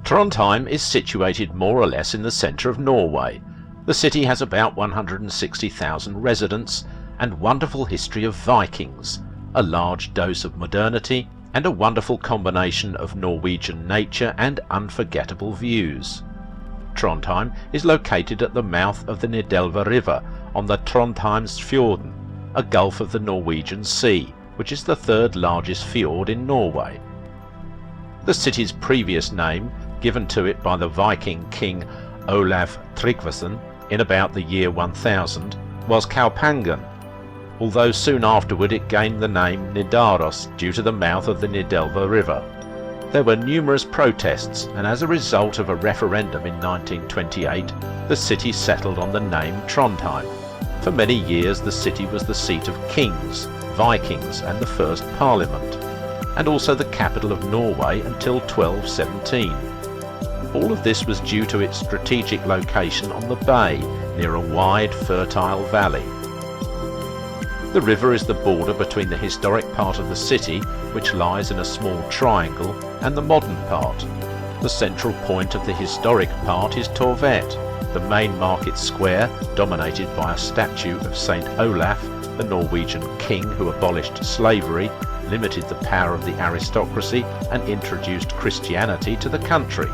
Trondheim is situated more or less in the centre of Norway. The city has about 160,000 residents and wonderful history of Vikings, a large dose of modernity, and a wonderful combination of Norwegian nature and unforgettable views. Trondheim is located at the mouth of the Nidelva River on the Trondheimsfjorden, a gulf of the Norwegian Sea, which is the third largest fjord in Norway. The city's previous name, given to it by the Viking king Olaf Tryggvason in about the year 1000, was Kaupangan, although soon afterward it gained the name Nidaros due to the mouth of the Nidelva River. There were numerous protests, and as a result of a referendum in 1928, the city settled on the name Trondheim. For many years the city was the seat of kings, Vikings and the first parliament, and also the capital of Norway until 1217. All of this was due to its strategic location on the bay, near a wide, fertile valley. The river is the border between the historic part of the city, which lies in a small triangle, and the modern part. The central point of the historic part is Torvet, the main market square, dominated by a statue of Saint Olaf, the Norwegian king who abolished slavery, limited the power of the aristocracy, and introduced Christianity to the country.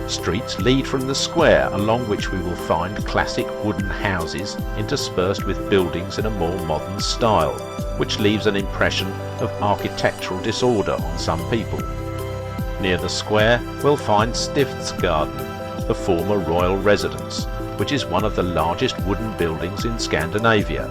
Streets lead from the square, along which we will find classic wooden houses interspersed with buildings in a more modern style, which leaves an impression of architectural disorder on some people. Near the square we'll find Stiftsgarden, the former royal residence, which is one of the largest wooden buildings in Scandinavia.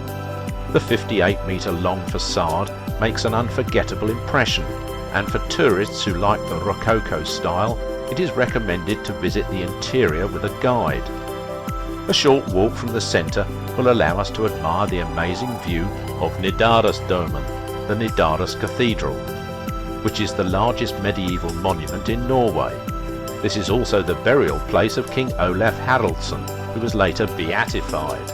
The 58-metre long facade makes an unforgettable impression, and for tourists who like the Rococo style, it is recommended to visit the interior with a guide. A short walk from the centre will allow us to admire the amazing view of Nidarosdomen, the Nidaros Cathedral, which is the largest medieval monument in Norway. This is also the burial place of King Olaf Haraldsson, who was later beatified.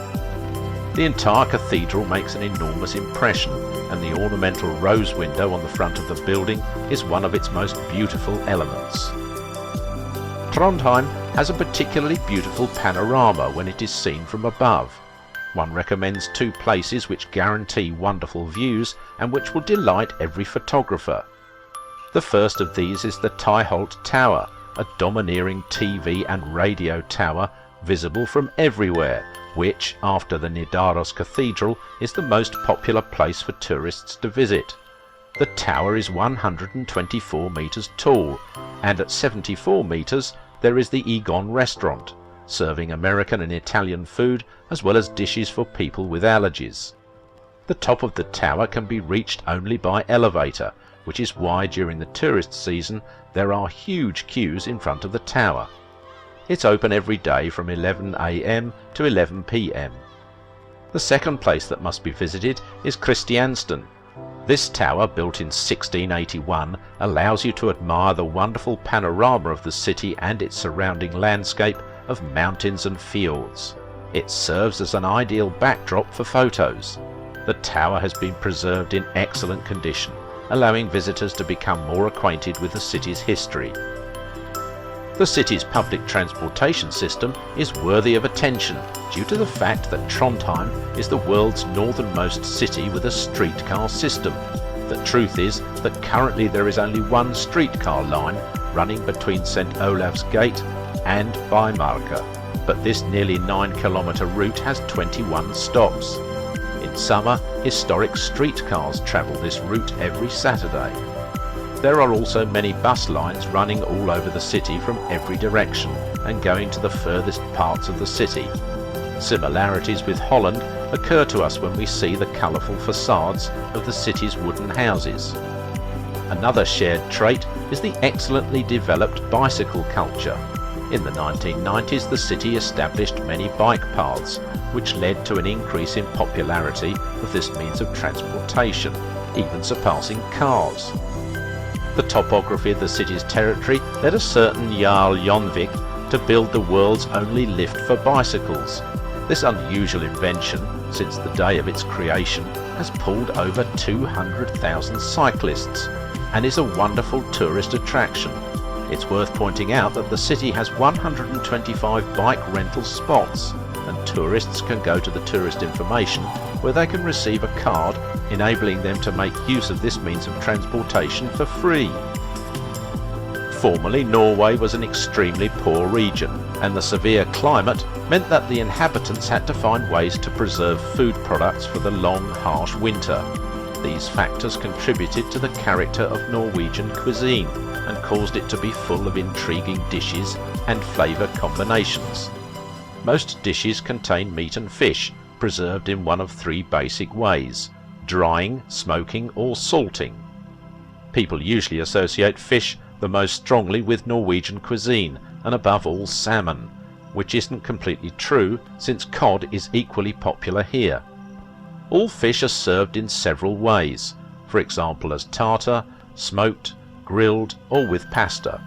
The entire cathedral makes an enormous impression, and the ornamental rose window on the front of the building is one of its most beautiful elements. Trondheim has a particularly beautiful panorama when it is seen from above. One recommends two places which guarantee wonderful views and which will delight every photographer. The first of these is the Tyholt Tower, a domineering TV and radio tower visible from everywhere, which, after the Nidaros Cathedral, is the most popular place for tourists to visit. The tower is 124 metres tall, and at 74 metres there is the Egon restaurant, serving American and Italian food as well as dishes for people with allergies. The top of the tower can be reached only by elevator, which is why during the tourist season there are huge queues in front of the tower. It's open every day from 11 AM to 11 PM. The second place that must be visited is Kristiansand. This tower, built in 1681, allows you to admire the wonderful panorama of the city and its surrounding landscape of mountains and fields. It serves as an ideal backdrop for photos. The tower has been preserved in excellent condition, allowing visitors to become more acquainted with the city's history. The city's public transportation system is worthy of attention due to the fact that Trondheim is the world's northernmost city with a streetcar system. The truth is that currently there is only one streetcar line running between St. Olav's Gate and Bymarka, but this nearly 9-kilometre route has 21 stops. In summer, historic streetcars travel this route every Saturday. There are also many bus lines running all over the city from every direction and going to the furthest parts of the city. Similarities with Holland occur to us when we see the colourful facades of the city's wooden houses. Another shared trait is the excellently developed bicycle culture. In the 1990s, the city established many bike paths, which led to an increase in popularity of this means of transportation, even surpassing cars. The topography of the city's territory led a certain Jarl Jonvik to build the world's only lift for bicycles. This unusual invention, since the day of its creation, has pulled over 200,000 cyclists and is a wonderful tourist attraction. It's worth pointing out that the city has 125 bike rental spots, and tourists can go to the tourist information where they can receive a card enabling them to make use of this means of transportation for free. Formerly, Norway was an extremely poor region, and the severe climate meant that the inhabitants had to find ways to preserve food products for the long, harsh winter. These factors contributed to the character of Norwegian cuisine and caused it to be full of intriguing dishes and flavour combinations. Most dishes contain meat and fish, preserved in one of three basic ways: drying, smoking or salting. People usually associate fish the most strongly with Norwegian cuisine, and above all salmon, which isn't completely true since cod is equally popular here. All fish are served in several ways, for example as tartar, smoked, grilled or with pasta.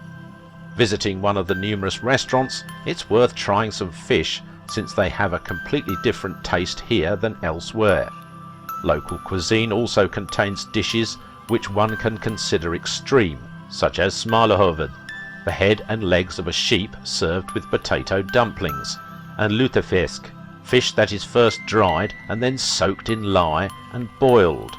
Visiting one of the numerous restaurants, it's worth trying some fish since they have a completely different taste here than elsewhere. Local cuisine also contains dishes which one can consider extreme, such as smalahove, the head and legs of a sheep served with potato dumplings, and lutefisk, fish that is first dried and then soaked in lye and boiled.